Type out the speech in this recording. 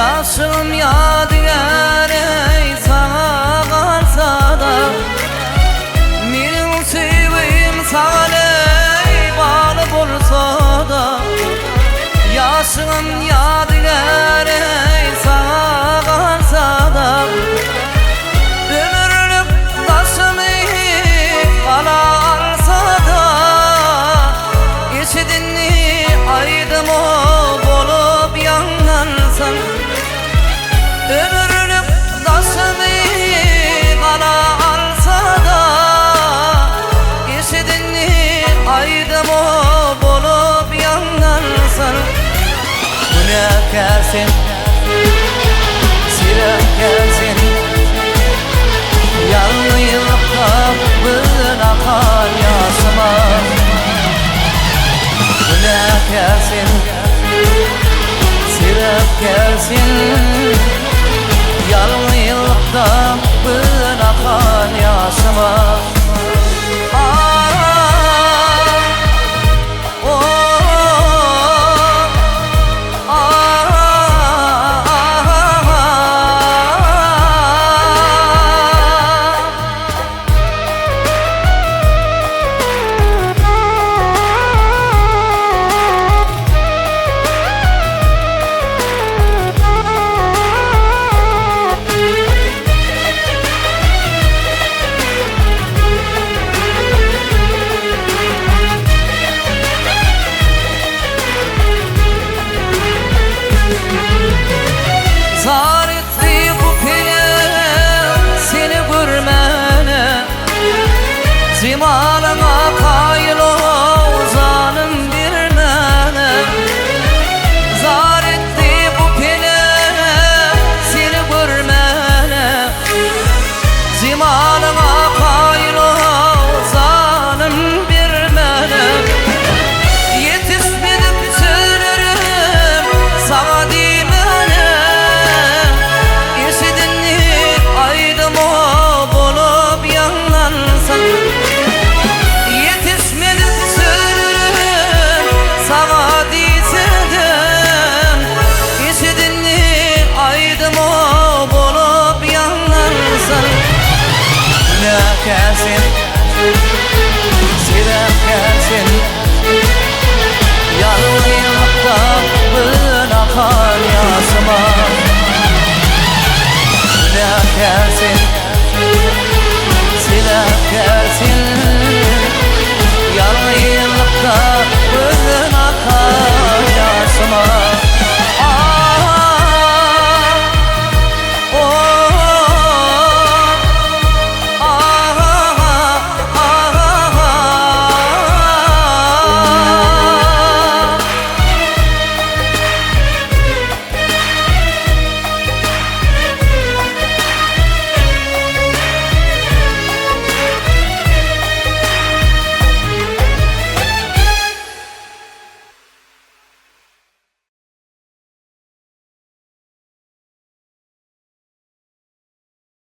Yaşım yadigar ey sana kalsa da Menin sevim sana ey bağlı bulsa da Yaşım yadigar ey sana kalsa da Ömürlük taşımı kala alsa da Eşidinli aydım o bolup yanarsan Ömürlük taşımı kala alsa da Eşidinli aydım o bolup yanarsan Günekersin, silekersin Yalnızlıkta bırakar yaşıma Günekersin, silekersin Yalnızlıkta bırakar yaşıma Zimalına kayıl o zalim bir mene Zar etti bu pele seni görmene Zimalına kayıl o zalim bir mene Yetişmedim söylerim sana dimene Eşidinli aydım o bolup yanlarsan Günekersin